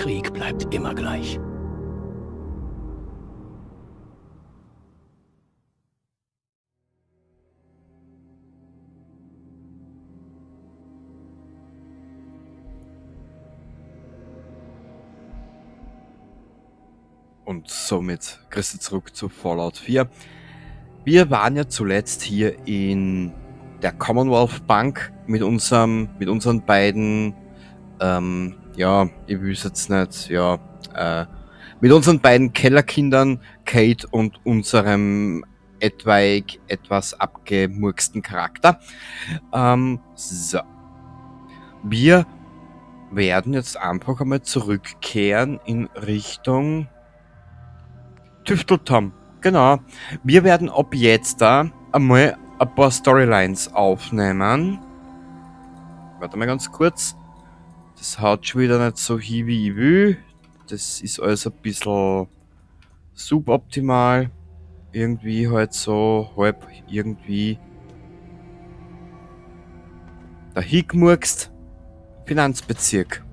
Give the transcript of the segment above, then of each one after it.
Krieg bleibt immer gleich. Und somit Grüße zurück zu Fallout 4. Wir waren ja zuletzt hier in der Commonwealth Bank mit unseren beiden, ja, ich weiß jetzt nicht, ja, mit unseren beiden Kellerkindern, Kate und unserem etwaig etwas abgemurksten Charakter. So. Wir werden jetzt einfach einmal zurückkehren in Richtung Tüfteltom. Genau. Wir werden ab jetzt da einmal ein paar Storylines aufnehmen. Warte mal ganz kurz. Das haut schon wieder nicht so hin, wie ich will. Das ist alles ein bisschen suboptimal. Irgendwie halt so halb irgendwie der Hickmurkst Finanzbezirk.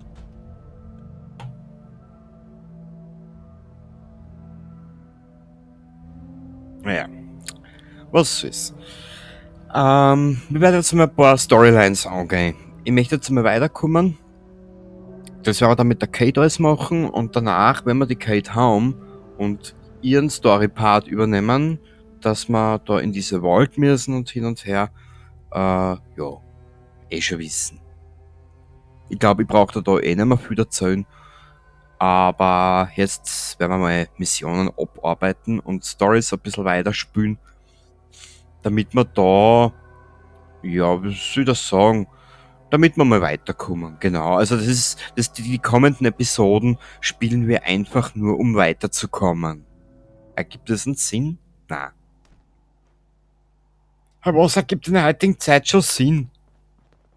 Naja, was soll's. Wir werden jetzt mal ein paar Storylines angehen. Ich möchte jetzt mal weiterkommen. Das werden wir dann mit der Kate alles machen und danach, wenn wir die Kate haben und ihren Story-Part übernehmen, dass wir da in diese Vault müssen und hin und her, ja, schon wissen. Ich glaube, ich brauche da eh nicht mehr viel erzählen, aber jetzt werden wir mal Missionen abarbeiten und Stories ein bisschen weiterspielen, damit wir da, ja, wie soll ich das sagen, damit wir mal weiterkommen. Genau, also die kommenden Episoden spielen wir einfach nur, um weiterzukommen. Ergibt das einen Sinn? Nein. Aber was ergibt in der heutigen Zeit schon Sinn?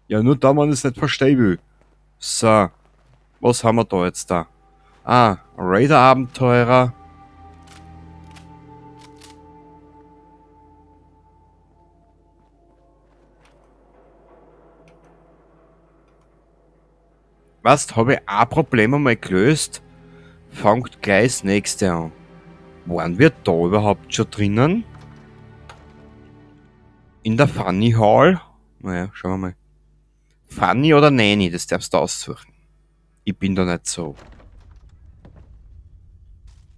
Ja, nur da man es nicht verstehen will. So, was haben wir da jetzt da? Ah, Raider-Abenteurer. Was, habe ich ein Problem einmal gelöst? Fangt gleich das nächste an. Waren wir da überhaupt schon drinnen? In der Funny Hall? Naja, schauen wir mal. Funny oder Nanny, das darfst du aussuchen. Ich bin da nicht so.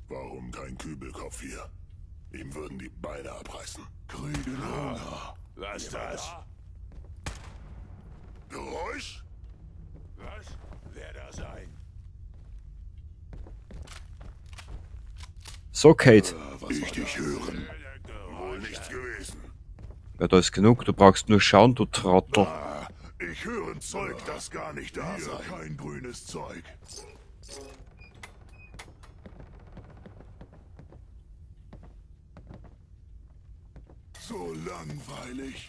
Warum kein Kübelkopf hier? Ihm würden die Beine abreißen. Kriegenhunger. Was das? Geräusch? Was? Wer da sein? So, Kate. Ich dich hören. Wohl nichts gewesen. Ja, da ist genug. Du brauchst nur schauen, du Trottel. Ich höre ein Zeug, das gar nicht da sei. Kein grünes Zeug. So langweilig.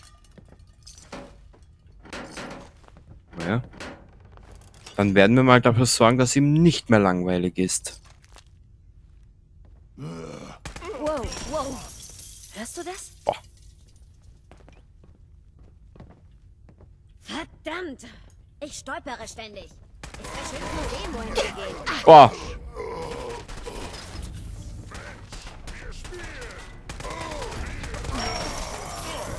Naja. Dann werden wir mal dafür sorgen, dass ihm nicht mehr langweilig ist. Wow, wow. Hörst du das? Boah. Verdammt! Ich stolpere ständig. Es wäre schön zu sehen, wohin wir gehen. Boah.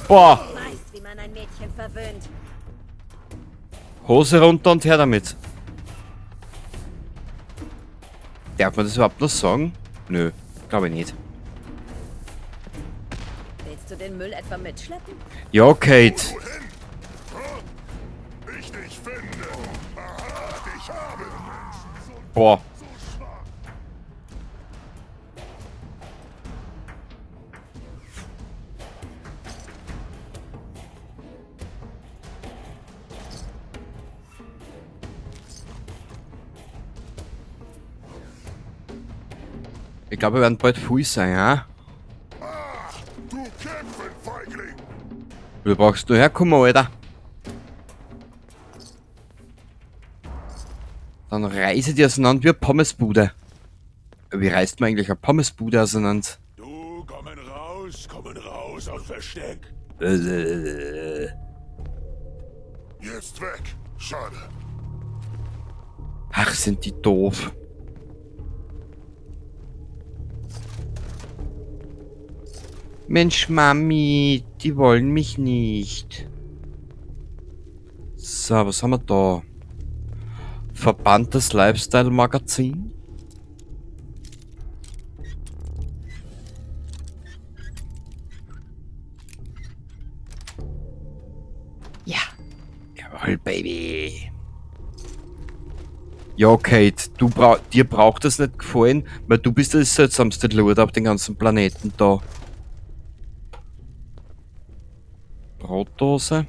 Boah. Du weißt, wie man ein Mädchen verwöhnt. Hose runter und her damit. Darf man das überhaupt noch sagen? Nö, glaube ich nicht. Willst du den Müll etwa mitschleppen? Ja, Kate. Wohin? Ich dich finde. Aha, dich habe. Boah. Ich glaube, wir werden bald full sein, ja? Du Kämpfen, Feigling. Du brauchst nur herkommen, Alter. Dann reiße die auseinander wie eine Pommesbude. Wie reißt man eigentlich eine Pommesbude auseinander? Du, kommen raus auf Versteck. Jetzt weg. Schade. Ach, sind die doof. Mensch, Mami, die wollen mich nicht. So, was haben wir da? Verbanntes Lifestyle-Magazin. Ja. Jawohl, Baby. Ja, Kate, dir braucht das nicht gefallen, weil du bist das seltsamste Lord auf den ganzen Planeten da. Brotdose.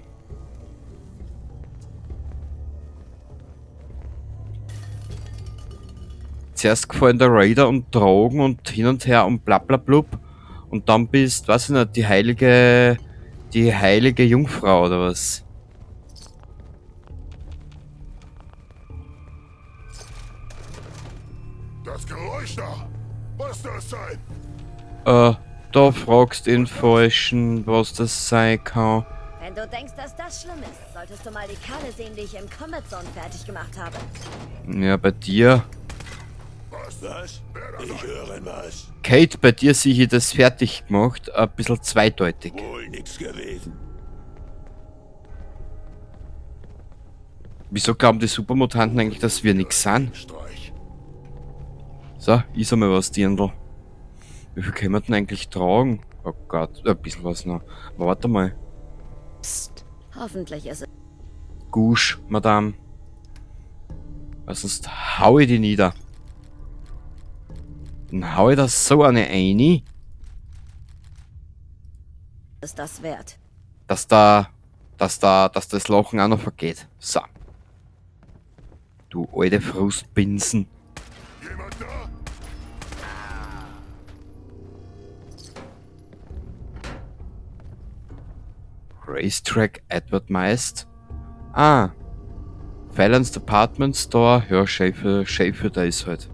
Zuerst gefallen der Raider und Drogen und hin und her und bla bla blub. Und dann bist, weiß ich nicht, die heilige Jungfrau oder was? Das Geräusch da! Was das sein? Da fragst du den Falschen, was das sein kann. Wenn du denkst, dass das schlimm ist, solltest du mal die Kerle sehen, die ich im Combat Zone fertig gemacht habe. Ja, bei dir. Was? Ich höre was. Kate, bei dir sehe ich das fertig gemacht, ein bisschen zweideutig. Wohl nix gewesen. Wieso glauben die Supermutanten eigentlich, dass wir nix sind? Streich. So, iss einmal was, Dirndl. Wie viel können wir denn eigentlich tragen? Oh Gott, ein bisschen was noch. Aber warte mal. Psst. Hoffentlich ist es. Gusch, Madame. Weil sonst hau ich die nieder. Dann hau ich das so eine Eini, Das wert. dass das Lachen auch noch vergeht. So. Du alte Frustbinsen. Jemand da? Racetrack Edward Meist. Ah. Fallon's Department Store. Ja, Schäfer, da ist halt.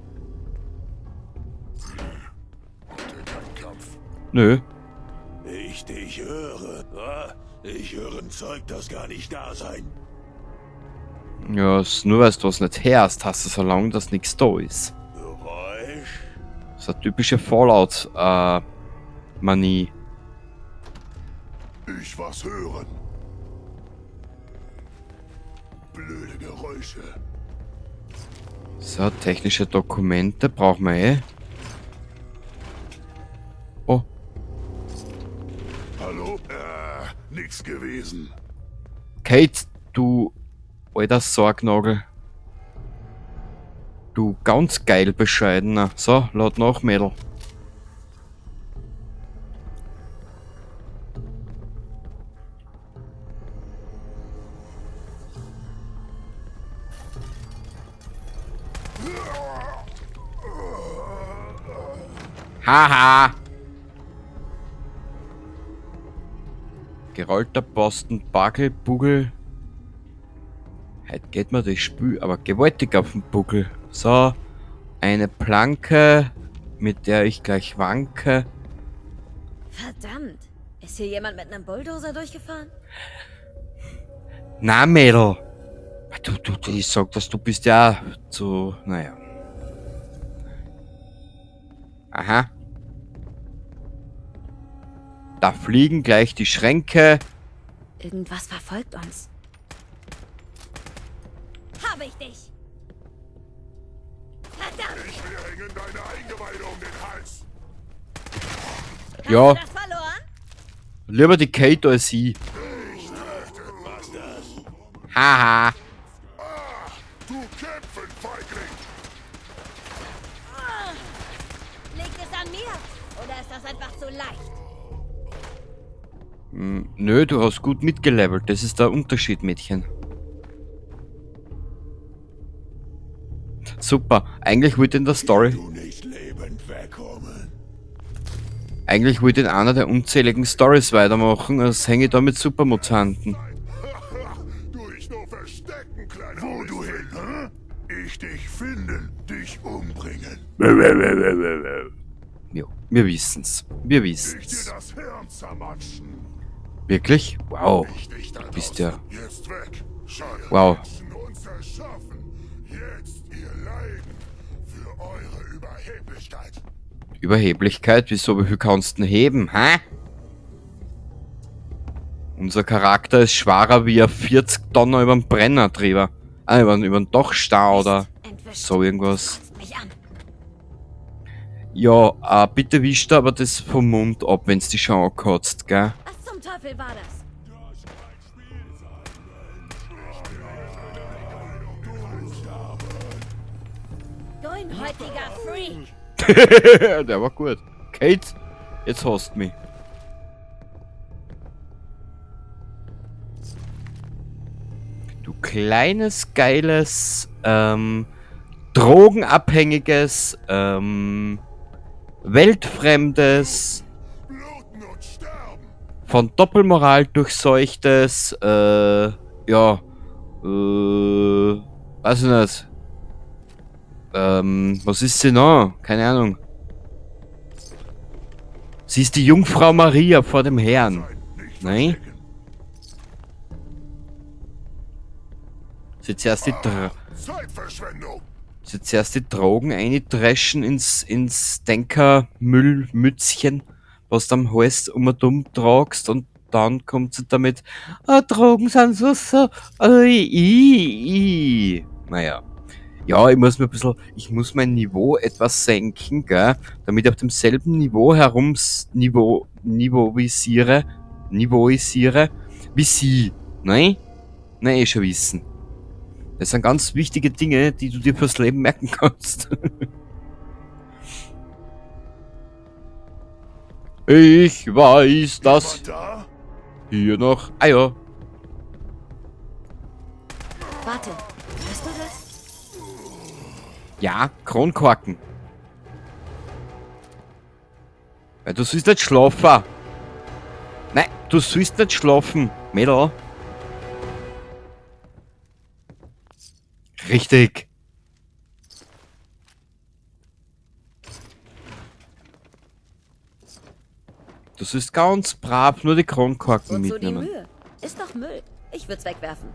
Heute kein Kampf. Nö. Ich dich höre. Ich höre ein Zeug, das gar nicht da sein. Ja, nur weil du was nicht hörst, hast du so lange, dass nichts da ist. Geräusch? So eine typische Fallout, Manie. Ich was hören. Blöde Geräusche. So, technische Dokumente brauchen wir eh. Oh, Hallo? Nix gewesen. Kate, du alter Sorgnagel. Du ganz geil bescheidener. So, laut nach, Mädel. Haha! Gerollter Posten, Bagel, Bugel. Heute geht mir das Spiel aber gewaltig auf den Buckel. So, eine Planke, mit der ich gleich wanke. Verdammt. Ist hier jemand mit einem Bulldozer durchgefahren? Na, Mädel! Ich sag das, du bist ja zu... Naja. Aha. Da fliegen gleich die Schränke. Irgendwas verfolgt uns. Habe ich dich! Verdammt! Ich will hängen deine Eingeweide um den Hals. Ja, Hast du das verloren? lieber die Kate als sie. Was das? Haha. Du Kämpfen, Feigling. Liegt es an mir? Oder ist das einfach zu leicht? Nö, du hast gut mitgelevelt. Das ist der Unterschied, Mädchen. Super. Eigentlich wollte in der Story... Du nicht lebend wegkommen. Eigentlich wollte in einer der unzähligen Stories weitermachen, als hänge ich da mit Supermutanten. Du dich nur verstecken, kleiner. Wo du hin, hä? Ich dich finden, dich umbringen. Jo, wir wissen's. Wir Ich wissen's. dir das Hirn zermatschen. Wirklich? Wow. Ich dich da Du bist draußen. ja... Jetzt weg. Schade. Wow. Und zerschaffen. Jetzt Ihr Leiden für eure Überheblichkeit. Überheblichkeit? Wieso? Wie viel kannst du denn heben, hä? Unser Charakter ist schwerer wie ein 40 Tonner über den Brenner drüber. Ah, über den Dachstau oder Entwischt. so irgendwas. Fasst mich an. Ja, bitte wisch da aber das vom Mund ab, wenn's dich schon ankotzt, gell? Was zum Teufel war das? Grünhäutiger Freak. Der war gut. Kate, jetzt hast du mich. Du kleines, geiles, drogenabhängiges, weltfremdes, Bluten und sterben. von Doppelmoral durchseuchtes, ja, weiß ich nicht. Was ist sie noch? Keine Ahnung. Sie ist die Jungfrau Maria vor dem Herrn. Nicht Nein? verstecken. Sie zuerst Zeitverschwendung. die Drogen eindreschen ins Denkermüllmützchen, was du am Hals dumm tragst und dann kommt sie damit, Drogen sind so, naja. Ja, ich muss mein Niveau etwas senken, gell, damit ich auf demselben Niveau niveauisiere, wie sie, ne? Ne, schon wissen. Das sind ganz wichtige Dinge, die du dir fürs Leben merken kannst. Ich weiß, dass Jemand da? hier noch... Ah ja. Warte, hörst du das? Ja, Kronkorken. Weil du sollst nicht schlafen. Nein, du sollst nicht schlafen, Mädel. Richtig. Du sollst ganz brav nur die Kronkorken Wozu die mitnehmen. Mühe? Ist doch Müll. Ich würd's wegwerfen.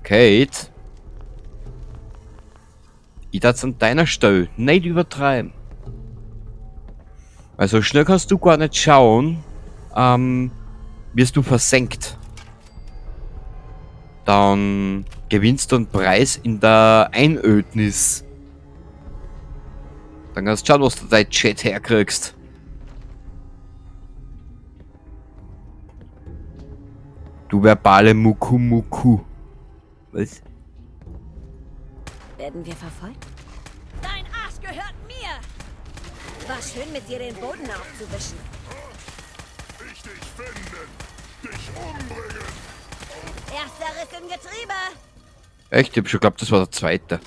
Kate? Ich darf's an deiner Stelle nicht übertreiben. Also schnell kannst du gar nicht schauen, wirst du versenkt. Dann gewinnst du einen Preis in der Einödnis. Dann kannst du schauen, was du dein Chat herkriegst. Du verbale Muku. Was? Werden wir verfolgt? Dein Arsch gehört mir! War schön, mit dir den Boden aufzuwischen. Ich dich finden. Dich umbringen. Ersteres im Getriebe! Echt? Ich hab schon geglaubt, das war der zweite.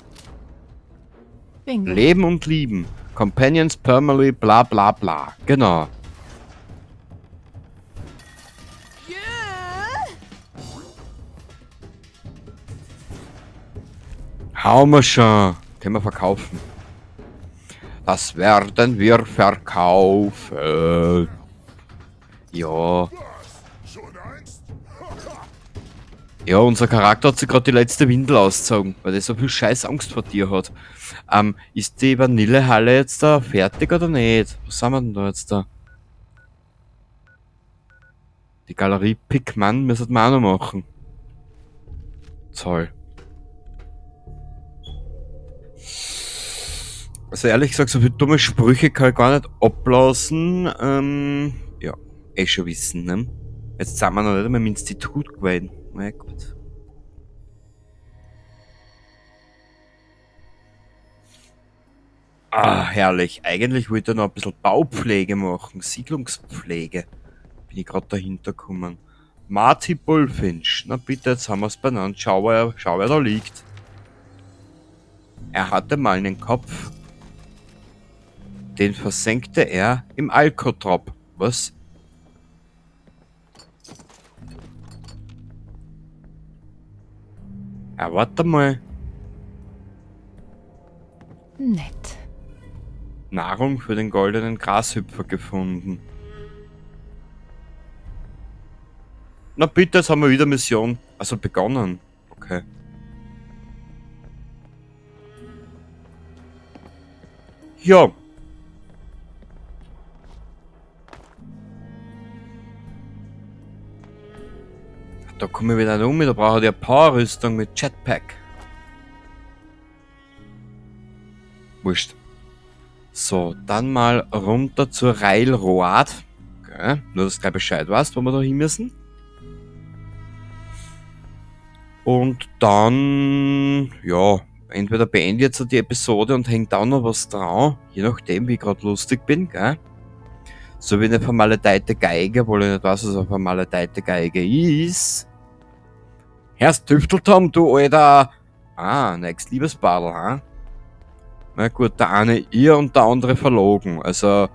Bingo. Leben und lieben. Companions permanently bla bla bla. Genau. Hauen wir schon. Können wir verkaufen. Das werden wir verkaufen. Ja. Was? Schon Angst? Ja, unser Charakter hat sich gerade die letzte Windel ausgezogen, weil er so viel scheiß Angst vor dir hat. Ist die Vanillehalle jetzt da fertig oder nicht? Was sind wir denn da jetzt da? Die Galerie Pickman müssen wir auch noch machen. Toll. Also ehrlich gesagt, so viele dumme Sprüche kann ich gar nicht ablassen. Ja, schon wissen, ne? Jetzt sind wir noch nicht einmal im Institut gewesen. Na gut. Herrlich. Eigentlich wollte ich noch ein bisschen Baupflege machen. Siedlungspflege. Bin ich gerade dahinter gekommen. Marty Bullfinch. Na bitte, jetzt haben wir es benannt. Schau, wer da liegt. Er hatte mal einen Kopf. Den versenkte er im Alkotrop. Was? Ja, warte mal. Nett. Nahrung für den goldenen Grashüpfer gefunden. Na bitte, jetzt haben wir wieder Mission. Also begonnen. Okay. Ja. Da komme ich wieder um, da brauche ich eine Powerrüstung mit Jetpack. Wurscht. So, dann mal runter zur Railroad. Okay. Nur, dass du gleich Bescheid weißt, wo wir da hin müssen. Und dann, ja, entweder beende jetzt die Episode und hängt da noch was dran, je nachdem, wie ich gerade lustig bin, gell? So wie eine vermaledeite Geige, obwohl ich nicht weiß, was eine vermaledeite Geige ist. Herrst Tüfteltom, du alter... Ah, ein Ex-Liebesbadel, ha? Na gut, der eine ihr und der andere verlogen, also...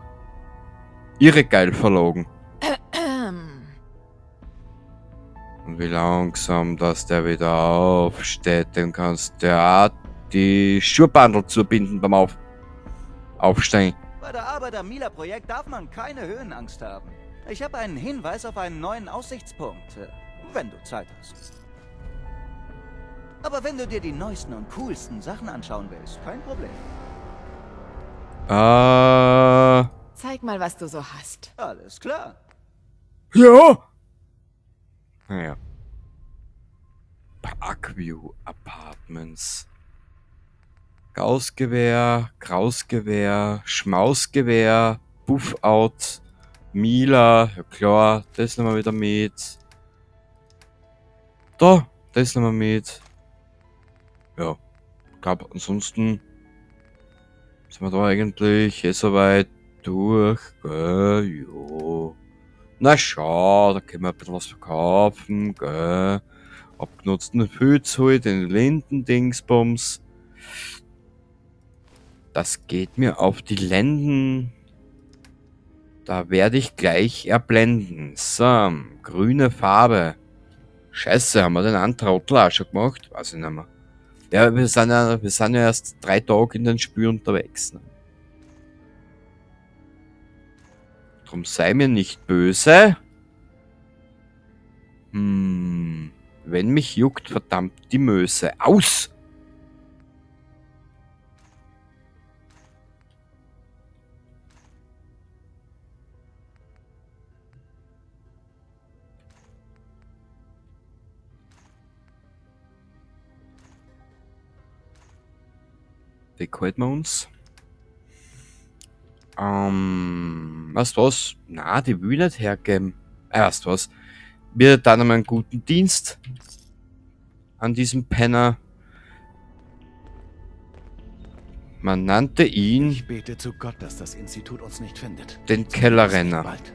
Irre geil verlogen. Und wie langsam, dass der wieder aufsteht, dann kannst du auch die Schuhbandel zubinden beim Aufstehen. Bei der Arbeit am Mila-Projekt darf man keine Höhenangst haben. Ich habe einen Hinweis auf einen neuen Aussichtspunkt, wenn du Zeit hast. Aber wenn du dir die neuesten und coolsten Sachen anschauen willst, kein Problem. Zeig mal, was du so hast. Alles klar. Ja! Naja. Parkview Apartments. Gaussgewehr, Krausgewehr, Schmausgewehr, Buffout, Mila, ja klar, das nehmen wir wieder mit. Da, das nehmen wir mit. Ja, ich glaube, ansonsten sind wir da eigentlich soweit durch, gell, ja. Na schau, da können wir ein bisschen was verkaufen, gell. Abgenutzten Filz halt, den Lindendingsbums. Das geht mir auf die Lenden. Da werde ich gleich erblenden. So, grüne Farbe. Scheiße, haben wir den einen Trottel auch schon gemacht? Weiß ich nicht mehr. Ja, wir sind ja erst 3 Tage in den Spiel unterwegs. Ne? Drum sei mir nicht böse. Wenn mich juckt, verdammt die Möse. Aus! Weghalten wir uns. Weißt du was? Na, die will nicht hergeben. Weißt du was? Wir dann einmal einen guten Dienst an diesem Penner. Man nannte ihn Ich bete zu Gott, dass das Institut uns nicht findet. den Kellerrenner. Bald.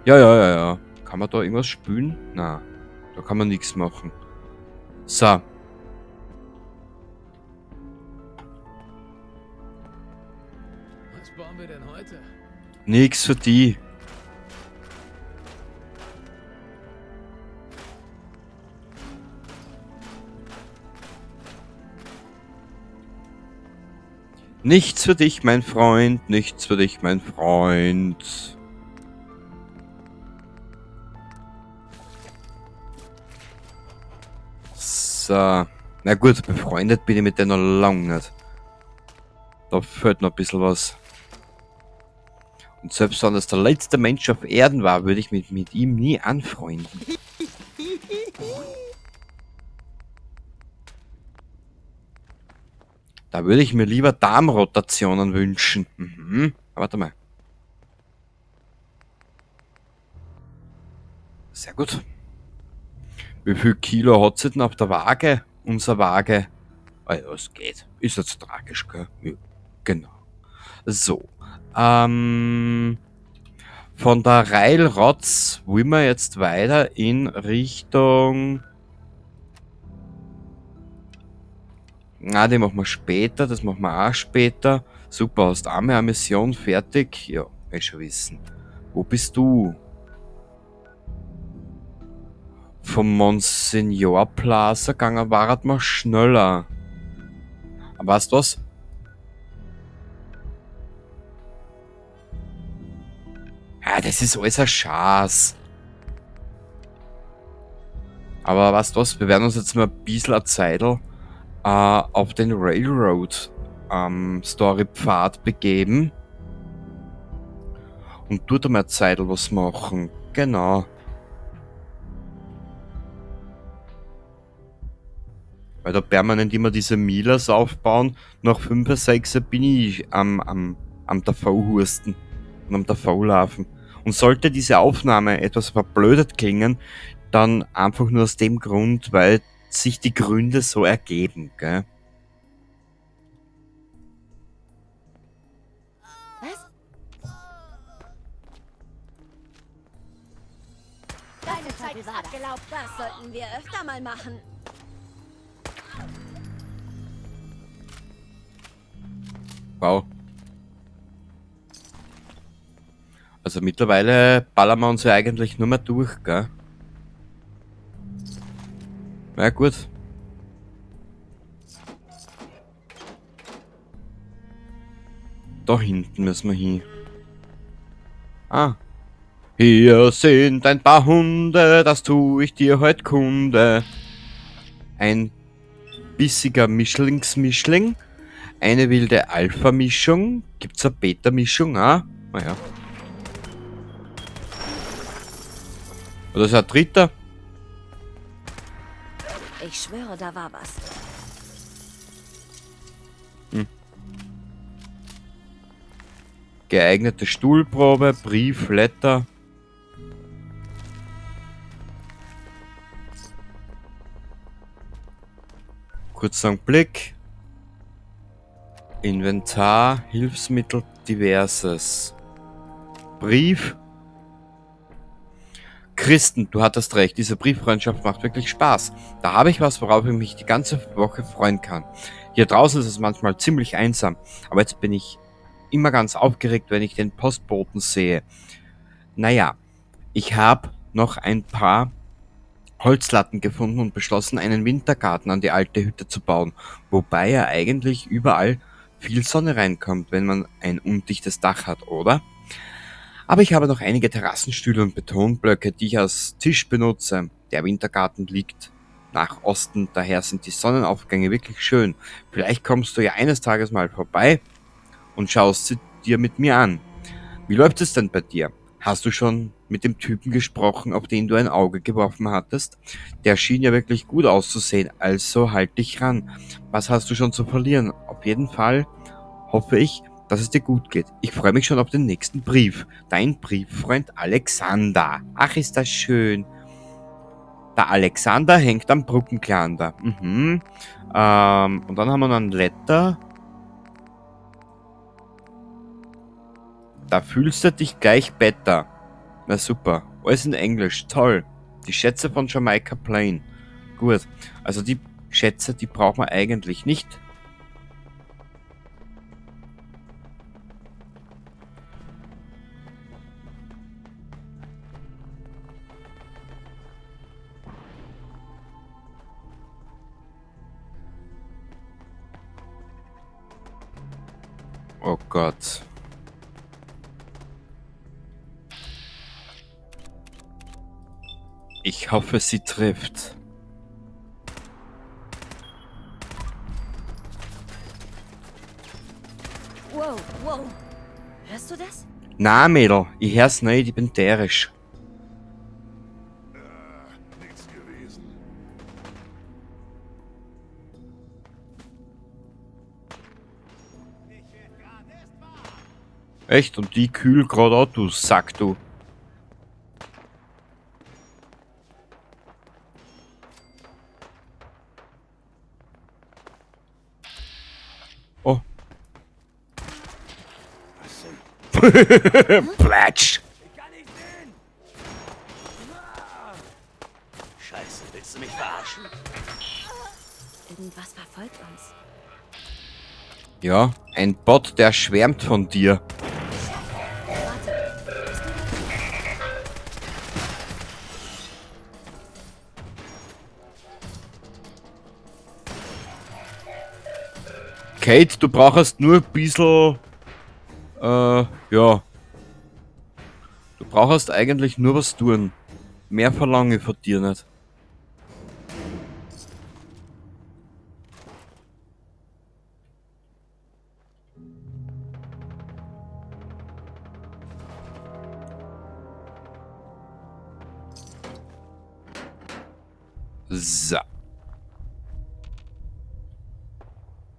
Ja. Kann man da irgendwas spülen? Na, da kann man nichts machen. So. Was bauen wir denn heute? Nix für die. Nichts für dich, mein Freund. Nichts für dich, mein Freund. So. Na gut, befreundet bin ich mit der noch lang nicht. Da fehlt noch ein bisschen was. Und selbst wenn das der letzte Mensch auf Erden war, würde ich mich mit ihm nie anfreunden. Da würde ich mir lieber Darmrotationen wünschen. Warte mal. Sehr gut. Wie viel Kilo hat sie denn auf der Waage? Unsere Waage. Ah ja, es geht. Ist jetzt tragisch, gell? Ja, genau. So. Von der Railrods wollen wir jetzt weiter in Richtung... Na, die machen wir später, das machen wir auch später. Super, hast einmal eine Mission fertig? Ja, will ich schon wissen. Wo bist du? Vom Monsignor Plaza gegangen war wir schneller. Aber weißt du was? Ja, das ist alles ein Schatz. Aber weißt du was? Wir werden uns jetzt mal ein bisschen eine Zeitl auf den Railroad Storypfad begeben. Und dort einmal Zeitl was machen. Genau. Weil da permanent immer diese Milas aufbauen. Nach 5, 6 bin ich am davor-Hursten und am davor-Laufen. Und sollte diese Aufnahme etwas verblödet klingen, dann einfach nur aus dem Grund, weil sich die Gründe so ergeben, gell? Was? Deine Zeit ist abgelaufen. Das sollten wir öfter mal machen. Wow. Also mittlerweile ballern wir uns ja eigentlich nur mehr durch, gell? Na gut. Da hinten müssen wir hin. Ah. Hier sind ein paar Hunde, das tu ich dir heut Kunde. Ein bissiger Mischlingsmischling. Eine wilde Alpha-Mischung. Gibt's eine Beta-Mischung? Ah, naja. Oder ist ein dritter? Ich schwöre, da war was. Geeignete Stuhlprobe, Brief, Letter. Kurzer Blick. Inventar, Hilfsmittel, diverses. Brief. Christen, du hattest recht, diese Brieffreundschaft macht wirklich Spaß. Da habe ich was, worauf ich mich die ganze Woche freuen kann. Hier draußen ist es manchmal ziemlich einsam, aber jetzt bin ich immer ganz aufgeregt, wenn ich den Postboten sehe. Naja, ich habe noch ein paar Holzlatten gefunden und beschlossen, einen Wintergarten an die alte Hütte zu bauen, wobei ja eigentlich überall viel Sonne reinkommt, wenn man ein undichtes Dach hat, oder? Aber ich habe noch einige Terrassenstühle und Betonblöcke, die ich als Tisch benutze. Der Wintergarten liegt nach Osten, daher sind die Sonnenaufgänge wirklich schön. Vielleicht kommst du ja eines Tages mal vorbei und schaust sie dir mit mir an. Wie läuft es denn bei dir? Hast du schon mit dem Typen gesprochen, auf den du ein Auge geworfen hattest? Der schien ja wirklich gut auszusehen, also halt dich ran. Was hast du schon zu verlieren? Auf jeden Fall hoffe ich, dass es dir gut geht. Ich freue mich schon auf den nächsten Brief. Dein Brieffreund Alexander. Ach, ist das schön. Der Alexander hängt am Brückenklander. Und dann haben wir noch ein Letter. Da fühlst du dich gleich besser. Na super. Alles in Englisch. Toll. Die Schätze von Jamaica Plain. Gut. Also die Schätze, die brauchen wir eigentlich nicht. Oh Gott. Ich hoffe, sie trifft. Wow, wow. Hörst du das? Na, Mädel, ich hör's nicht, ich bin derisch. Nichts gewesen. Echt? Und die kühl grad auch, du Sack, du. Oh. Platsch. Scheiße, willst du mich verarschen? Irgendwas verfolgt uns. Ja, ein Bot, der schwärmt von dir. Kate, du brauchst nur ein bisschen... ja. Du brauchst eigentlich nur was tun. Mehr verlange ich von dir nicht. So.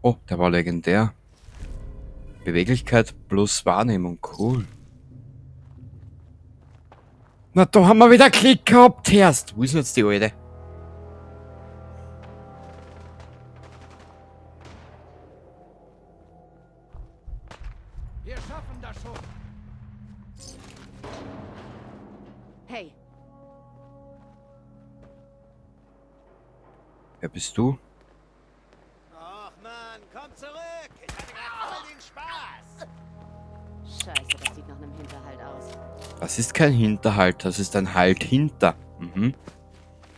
Oh, der war legendär. Beweglichkeit plus Wahrnehmung, cool. Na, da haben wir wieder Klick gehabt, erst. Wo ist denn jetzt die Alte? Wir schaffen das schon. Hey, Wer bist du? Ach Mann, komm zurück! Ich hatte gerade voll den Spaß! scheiße, das sieht nach einem Hinterhalt aus. Das ist kein Hinterhalt, das ist ein Halt hinter. Mhm.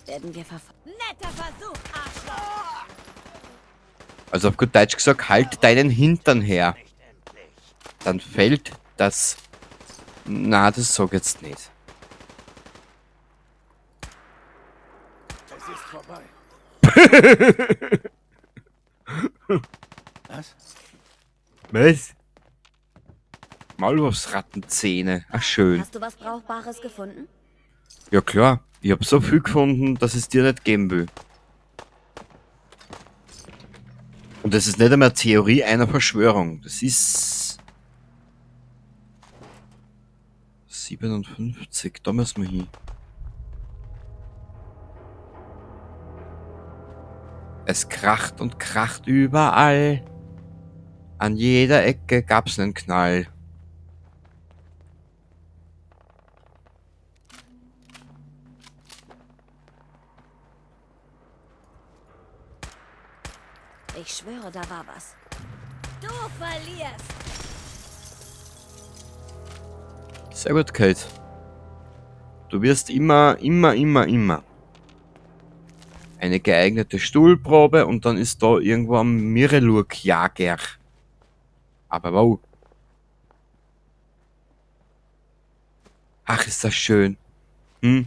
Werden wir verfolgt? Netter Versuch, Arschloch! Also auf gut Deutsch gesagt, halt deinen Hintern her. Dann fällt das... Na, das sag ich jetzt nicht. Es ist vorbei. Was? Was? Maulwurfsrattenzähne. Ach, schön. Hast du was Brauchbares gefunden? Ja klar, ich hab so viel gefunden, dass es dir nicht geben will. Und das ist nicht einmal Theorie einer Verschwörung. Das ist... 57, da müssen wir hin. Es kracht und kracht überall. An jeder Ecke gab's einen Knall. Ich schwöre, da war was. Du verlierst! Sehr gut, Kate. Du wirst immer eine geeignete Stuhlprobe und dann ist da irgendwo am Mirelurk-Jager. Aber wow. Ach, ist das schön. Hm?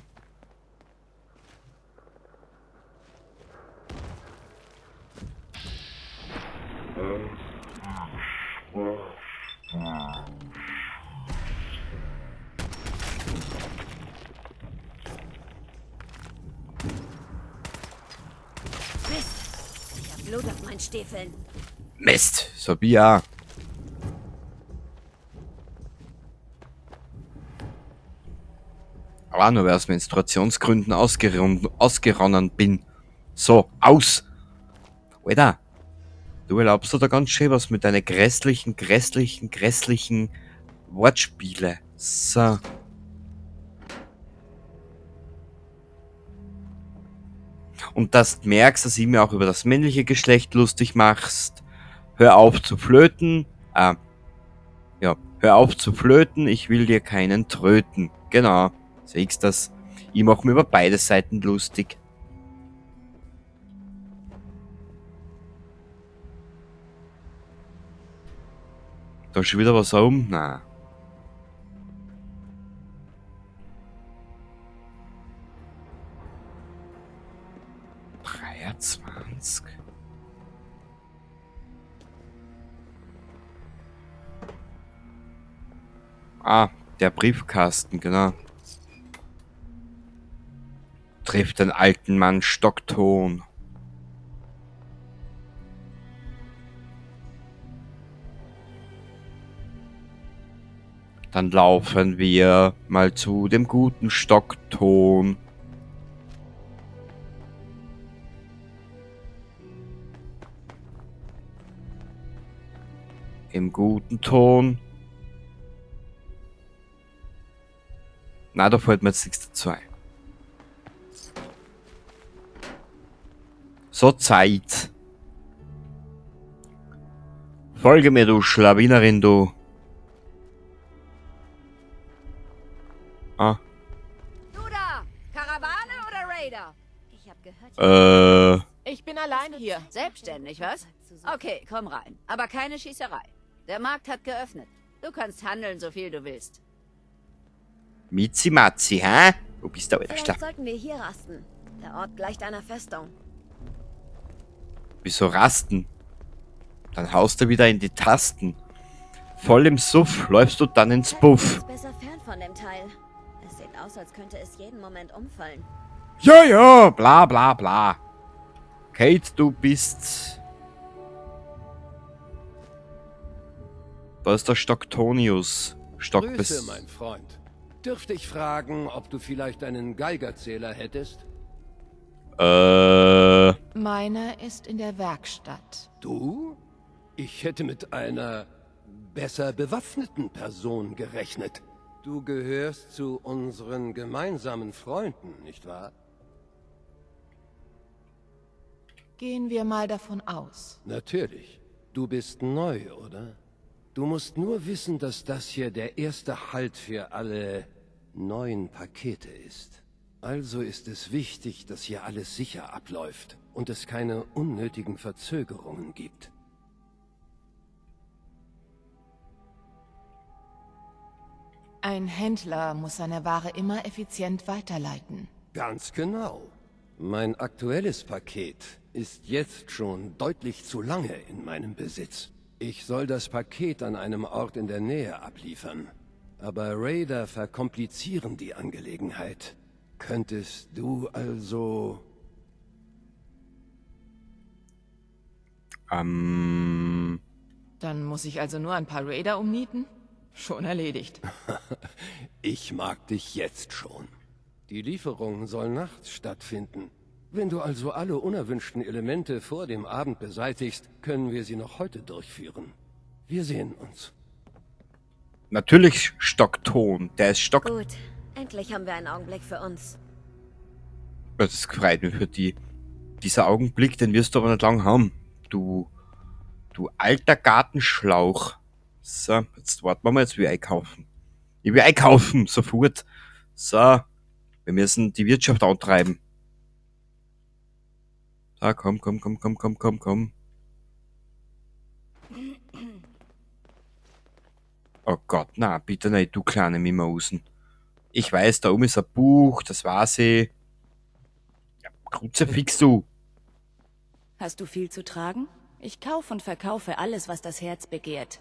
Mist! Ich hab Blut auf meinen Stiefeln. Mist, Sabia. Aber nur weil aus Menstruationsgründen ausgeronnen bin. So, aus! Alter, du erlaubst dir da ganz schön was mit deinen grässlichen Wortspiele. So. Und dass du merkst, dass ich mir auch über das männliche Geschlecht lustig machst. Hör auf zu flöten. Hör auf zu flöten, ich will dir keinen tröten. Genau, siehst das? Ich mach mir über beide Seiten lustig. Da ist schon wieder was um? Na. Ah, der Briefkasten, genau. Trifft den alten Mann stockton. Dann laufen wir mal zu dem guten Stockton. Im guten Ton. Na, da fällt mir jetzt nichts dazu ein. So, Zeit. Folge mir, du Schlawinerin, du. Ah. Du da! Karawane oder Raider? Ich hab gehört... Ich bin allein hier. Selbstständig, was? Okay, komm rein. Aber keine Schießerei. Der Markt hat geöffnet. Du kannst handeln, so viel du willst. Mizi Matzi, hä? Wo bist du, alter Vielleicht Schla? sollten wir hier rasten. Der Ort gleicht einer Festung. Wieso rasten? Dann haust du wieder in die Tasten. Voll im Suff läufst du dann ins Buff. Besser fern von dem Teil. Es sieht aus, als könnte es jeden Moment umfallen. Ja, ja, bla bla bla. Kate, du bist... Da ist der Stocktonius. Grüße, mein Freund. Dürfte ich fragen, ob du vielleicht einen Geigerzähler hättest? Meiner ist in der Werkstatt. Du? Ich hätte mit einer besser bewaffneten Person gerechnet. Du gehörst zu unseren gemeinsamen Freunden, nicht wahr? Gehen wir mal davon aus. Natürlich. Du bist neu, oder? Du musst nur wissen, dass das hier der erste Halt für alle neuen Pakete ist. Also ist es wichtig, dass hier alles sicher abläuft und es keine unnötigen Verzögerungen gibt. Ein Händler muss seine Ware immer effizient weiterleiten. Ganz genau. Mein aktuelles Paket ist jetzt schon deutlich zu lange in meinem Besitz. Ich soll das Paket an einem Ort in der Nähe abliefern. Aber Raider verkomplizieren die Angelegenheit. Könntest du also... Dann muss ich also nur ein paar Raider umnieten? Schon erledigt. Ich mag dich jetzt schon. Die Lieferung soll nachts stattfinden. Wenn du also alle unerwünschten Elemente vor dem Abend beseitigst, können wir sie noch heute durchführen. Wir sehen uns. Natürlich Stockton. Der ist Stock... Gut, endlich haben wir einen Augenblick für uns. Das freut mich für die. Dieser Augenblick, den wirst du aber nicht lang haben. Du alter Gartenschlauch. So, jetzt warten wir mal, jetzt will ich einkaufen. Ich will einkaufen, sofort. So, wir müssen die Wirtschaft antreiben. So, komm. Oh Gott, na, bitte nicht, du kleine Mimausen. Ich weiß, da oben ist ein Buch, das weiß ich. Ja, Kruzifix, du. Hast du viel zu tragen? Ich kaufe und verkaufe alles, was das Herz begehrt.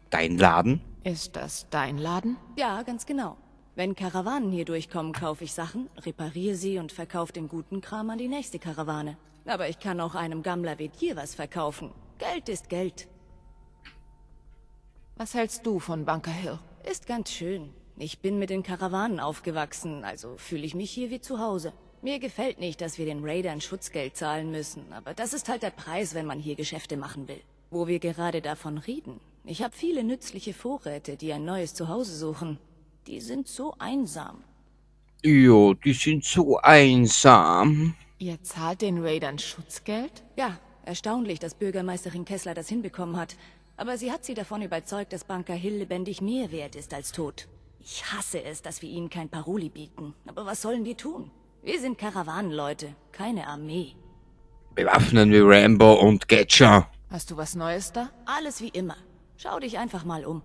Dein Laden? Ist das dein Laden? Ja, ganz genau. Wenn Karawanen hier durchkommen, kaufe ich Sachen, repariere sie und verkaufe den guten Kram an die nächste Karawane. Aber ich kann auch einem Gammler wie dir was verkaufen. Geld ist Geld. Was hältst du von Bunker Hill? Ist ganz schön. Ich bin mit den Karawanen aufgewachsen, also fühle ich mich hier wie zu Hause. Mir gefällt nicht, dass wir den Raidern Schutzgeld zahlen müssen, aber das ist halt der Preis, wenn man hier Geschäfte machen will. Wo wir gerade davon reden. Ich habe viele nützliche Vorräte, die ein neues Zuhause suchen. Die sind so einsam. Jo, die sind so einsam. Ihr zahlt den Raidern Schutzgeld? Ja, erstaunlich, dass Bürgermeisterin Kessler das hinbekommen hat. Aber sie hat sie davon überzeugt, dass Bunker Hill lebendig mehr wert ist als tot. Ich hasse es, dass wir ihnen kein Paroli bieten. Aber was sollen wir tun? Wir sind Karawanenleute, keine Armee. Bewaffnen wie Rambo und Getcher. Hast du was Neues da? Alles wie immer. Schau dich einfach mal um.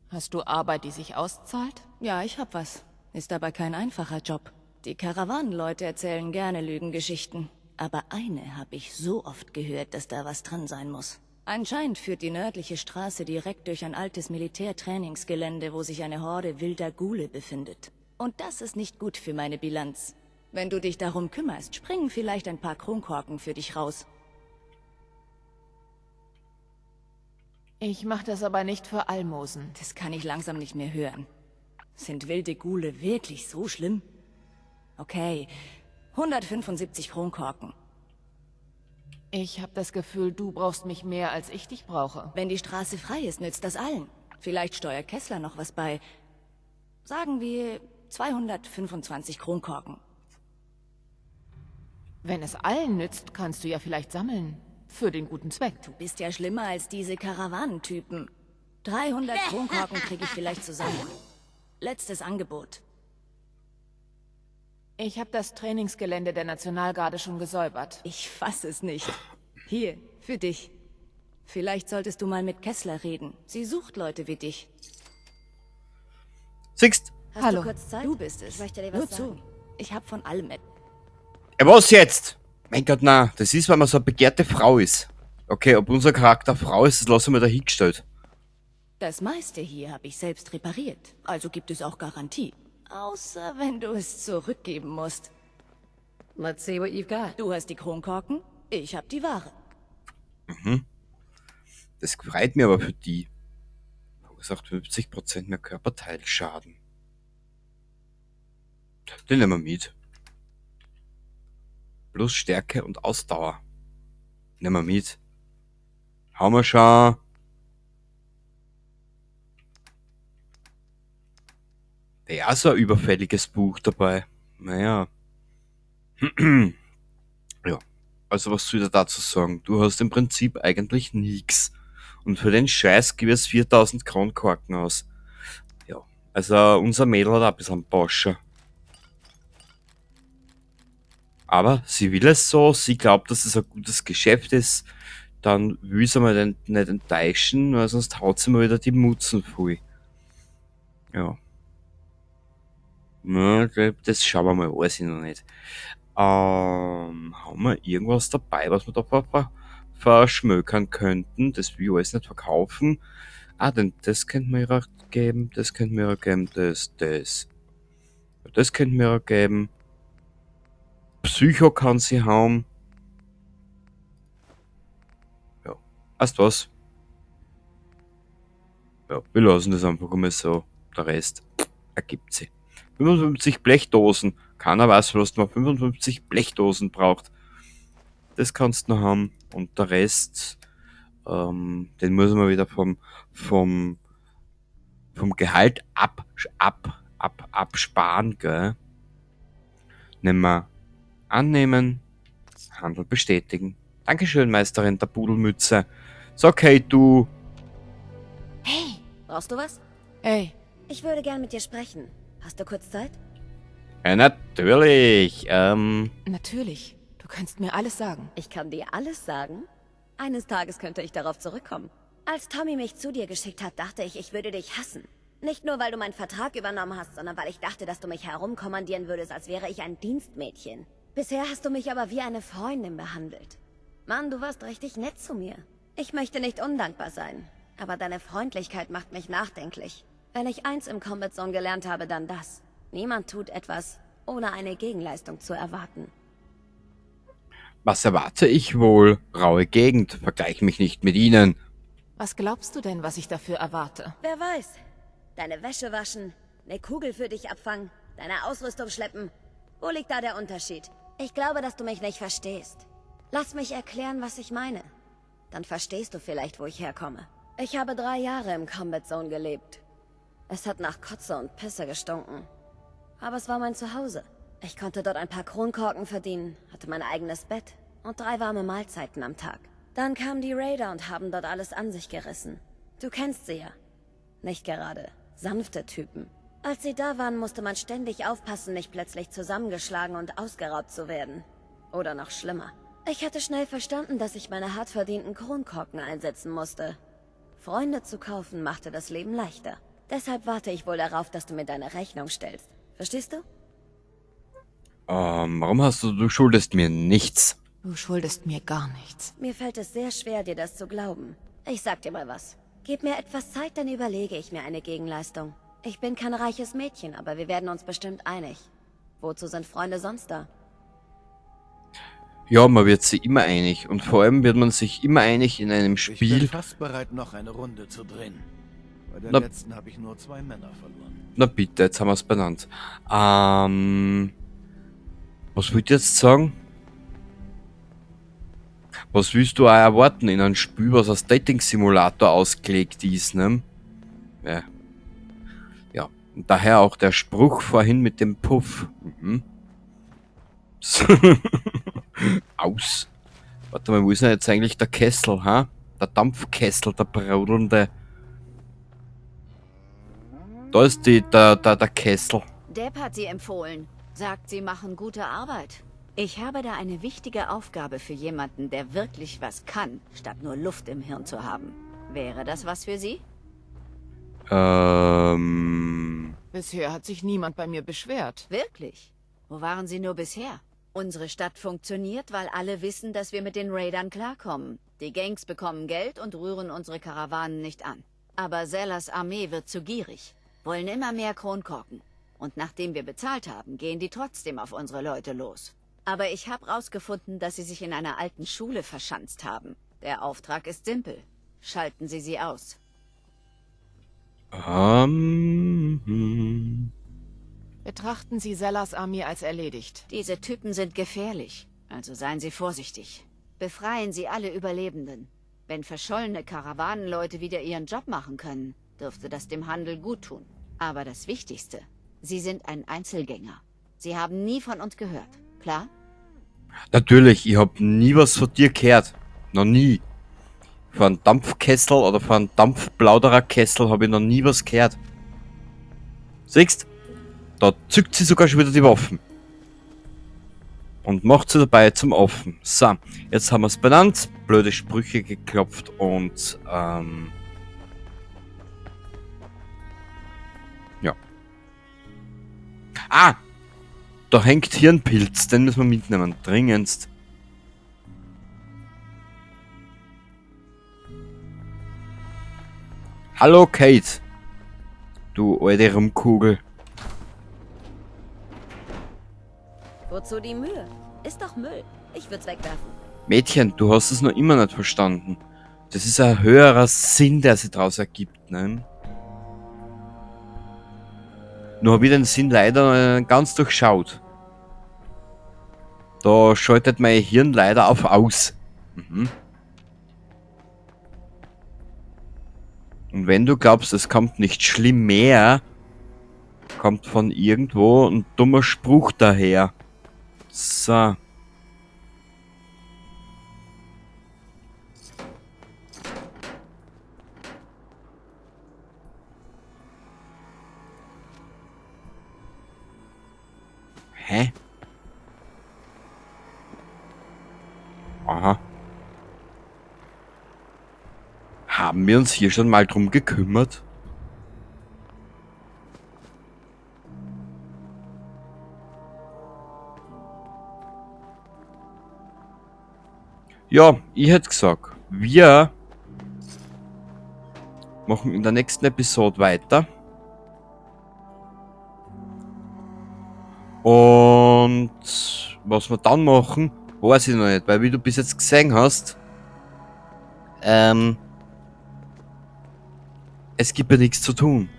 Hast du Arbeit, die sich auszahlt? Ja, ich hab was. Ist aber kein einfacher Job. Die Karawanenleute erzählen gerne Lügengeschichten. Aber eine habe ich so oft gehört, dass da was dran sein muss. Anscheinend führt die nördliche Straße direkt durch ein altes Militärtrainingsgelände, wo sich eine Horde wilder Ghule befindet. Und das ist nicht gut für meine Bilanz. Wenn du dich darum kümmerst, springen vielleicht ein paar Kronkorken für dich raus. Ich mach das aber nicht für Almosen. Das kann ich langsam nicht mehr hören. Sind wilde Ghule wirklich so schlimm? Okay, 175 Kronkorken. Ich habe das Gefühl, du brauchst mich mehr, als ich dich brauche. Wenn die Straße frei ist, nützt das allen. Vielleicht steuert Kessler noch was bei. Sagen wir 225 Kronkorken. Wenn es allen nützt, kannst du ja vielleicht sammeln. Für den guten Zweck. Du bist ja schlimmer als diese Karawanentypen. 300 Kronkorken kriege ich vielleicht zusammen. Letztes Angebot. Ich habe das Trainingsgelände der Nationalgarde schon gesäubert. Ich fass es nicht. Hier, für dich. Vielleicht solltest du mal mit Kessler reden. Sie sucht Leute wie dich. Siehst? Hast Hallo. du kurz Zeit? Du bist es. Ich möchte dir Nur was sagen. zu. Ich hab von allem Was jetzt? Mein Gott, na, das ist, wenn man so eine begehrte Frau ist. Okay, ob unser Charakter Frau ist, das lassen wir dahingestellt. Das meiste hier habe ich selbst repariert. Also gibt es auch Garantie. Außer wenn du es zurückgeben musst. Let's see what you've got. Du hast die Kronkorken, ich hab die Ware. Das freut mich aber für die. Verursacht 50% mehr Körperteilschaden. Den nehmen wir mit. Plus Stärke und Ausdauer. Nehmen wir mit. Hauen wir schon. Da ist auch so ein überfälliges Buch dabei. Naja. Ja. Also was soll ich da dazu sagen? Du hast im Prinzip eigentlich nix. Und für den Scheiß gib es 4000 Kronkorken aus. Ja. Also unser Mädel hat auch ein bisschen Bosche. Aber sie will es so, sie glaubt, dass es ein gutes Geschäft ist. Dann will sie mal nicht enttäuschen, weil sonst haut sie mal wieder die Mutzen voll. Ja. Na, das schauen wir mal, weiß ich noch nicht. Haben wir irgendwas dabei, was wir da verschmökern könnten? Das will ich alles nicht verkaufen. Ah, denn das könnte mir ja geben, das könnte mir ja geben, das. Das könnte mir ja geben. Psycho kann sie haben. Ja, weißt du was? Ja, wir lassen das einfach mal so. Der Rest ergibt sie. 55 Blechdosen. Keiner weiß, was man 55 Blechdosen braucht. Das kannst du noch haben. Und der Rest, den muss man wieder vom Gehalt absparen, gell? Nehmen wir annehmen, Handel bestätigen. Dankeschön, Meisterin der Pudelmütze. So, okay, du. Hey, brauchst du was? Ey, Ich würde gern mit dir sprechen. Hast du kurz Zeit? Ja, natürlich. natürlich. Du kannst mir alles sagen. Ich kann dir alles sagen. Eines Tages könnte ich darauf zurückkommen. Als Tommy mich zu dir geschickt hat, dachte ich, ich würde dich hassen. Nicht nur, weil du meinen Vertrag übernommen hast, sondern weil ich dachte, dass du mich herumkommandieren würdest, als wäre ich ein Dienstmädchen. Bisher hast du mich aber wie eine Freundin behandelt. Mann, du warst richtig nett zu mir. Ich möchte nicht undankbar sein, aber deine Freundlichkeit macht mich nachdenklich. Wenn ich eins im Combat Zone gelernt habe, dann das. Niemand tut etwas, ohne eine Gegenleistung zu erwarten. Was erwarte ich wohl? Raue Gegend. Vergleich mich nicht mit Ihnen. Was glaubst du denn, was ich dafür erwarte? Wer weiß. Deine Wäsche waschen, eine Kugel für dich abfangen, deine Ausrüstung schleppen. Wo liegt da der Unterschied? Ich glaube, dass du mich nicht verstehst. Lass mich erklären, was ich meine. Dann verstehst du vielleicht, wo ich herkomme. Ich habe 3 Jahre im Combat Zone gelebt. Es hat nach Kotze und Pisse gestunken. Aber es war mein Zuhause. Ich konnte dort ein paar Kronkorken verdienen, hatte mein eigenes Bett und 3 warme Mahlzeiten am Tag. Dann kamen die Raider und haben dort alles an sich gerissen. Du kennst sie ja. Nicht gerade sanfte Typen. Als sie da waren, musste man ständig aufpassen, nicht plötzlich zusammengeschlagen und ausgeraubt zu werden. Oder noch schlimmer. Ich hatte schnell verstanden, dass ich meine hart verdienten Kronkorken einsetzen musste. Freunde zu kaufen machte das Leben leichter. Deshalb warte ich wohl darauf, dass du mir deine Rechnung stellst. Verstehst du? Warum du schuldest mir nichts? Du schuldest mir gar nichts. Mir fällt es sehr schwer, dir das zu glauben. Ich sag dir mal was. Gib mir etwas Zeit, dann überlege ich mir eine Gegenleistung. Ich bin kein reiches Mädchen, aber wir werden uns bestimmt einig. Wozu sind Freunde sonst da? Ja, man wird sich immer einig. Und vor allem wird man sich immer einig in einem Ich bin Spiel. fast bereit, noch eine Runde zu drehen. Bei der Na- letzten habe ich nur 2 Männer verloren. Na bitte, jetzt haben wir es benannt. Was wollt ihr jetzt sagen? Was willst du auch erwarten in einem Spiel, was als Dating-Simulator ausgelegt ist, ne? Ja. Ja. Und daher auch der Spruch vorhin mit dem Puff. Mhm. So. Aus. Warte mal, wo ist denn jetzt eigentlich der Kessel, ha? Der Dampfkessel, der brodelnde. Da ist der Kessel. Deb hat sie empfohlen. Sagt, sie machen gute Arbeit. Ich habe da eine wichtige Aufgabe für jemanden, der wirklich was kann, statt nur Luft im Hirn zu haben. Wäre das was für Sie? Bisher hat sich niemand bei mir beschwert. Wirklich? Wo waren Sie nur bisher? Unsere Stadt funktioniert, weil alle wissen, dass wir mit den Raidern klarkommen. Die Gangs bekommen Geld und rühren unsere Karawanen nicht an. Aber Zellas Armee wird zu gierig. Wollen immer mehr Kronkorken. Und nachdem wir bezahlt haben, gehen die trotzdem auf unsere Leute los. Aber ich habe rausgefunden, dass sie sich in einer alten Schule verschanzt haben. Der Auftrag ist simpel. Schalten Sie sie aus. Betrachten Sie Zellas Armee als erledigt. Diese Typen sind gefährlich, also seien Sie vorsichtig. Befreien Sie alle Überlebenden. Wenn verschollene Karawanenleute wieder ihren Job machen können, dürfte das dem Handel gut tun. Aber das Wichtigste, Sie sind ein Einzelgänger. Sie haben nie von uns gehört, klar? Natürlich, ich hab nie was von dir gehört. Noch nie. Von einem Dampfkessel oder von einem Dampfplaudererkessel habe ich noch nie was gehört. Siehst? Da zückt sie sogar schon wieder die Waffen. Und macht sie dabei zum Offen. So, jetzt haben wir es benannt, blöde Sprüche geklopft und ja. Ah! Da hängt hier ein Pilz, den müssen wir mitnehmen, dringendst. Hallo Kate. Du alte Rumkugel. Wozu die Mühe? Ist doch Müll. Ich würd's wegwerfen. Mädchen, du hast es noch immer nicht verstanden. Das ist ein höherer Sinn, der sich daraus ergibt, ne? Nur habe ich den Sinn leider ganz durchschaut. Da schaltet mein Hirn leider auf aus. Mhm. Und wenn du glaubst, es kommt nicht schlimm mehr, kommt von irgendwo ein dummer Spruch daher. So. Hä? Aha. Haben wir uns hier schon mal drum gekümmert? Ja, ich hätte gesagt, wir machen in der nächsten Episode weiter. Und was wir dann machen, weiß ich noch nicht, weil wie du bis jetzt gesehen hast, es gibt ja nichts zu tun.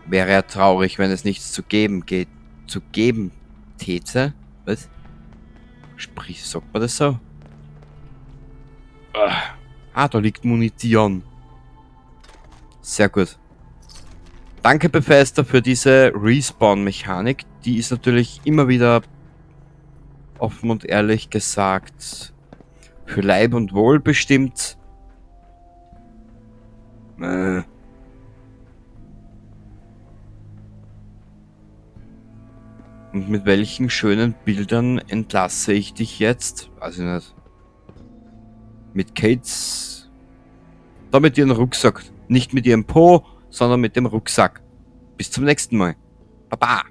Wäre ja traurig, wenn es nichts zu geben täte. Was? Sprich, sagt man das so? Ah, da liegt Munition. Sehr gut. Danke Bethesda für diese Respawn-Mechanik. Die ist natürlich immer wieder, offen und ehrlich gesagt, für Leib und Wohl bestimmt. Und mit welchen schönen Bildern entlasse ich dich jetzt? Weiß ich nicht. Mit Kates... Da mit ihrem Rucksack. Nicht mit ihrem Po, sondern mit dem Rucksack. Bis zum nächsten Mal. Baba!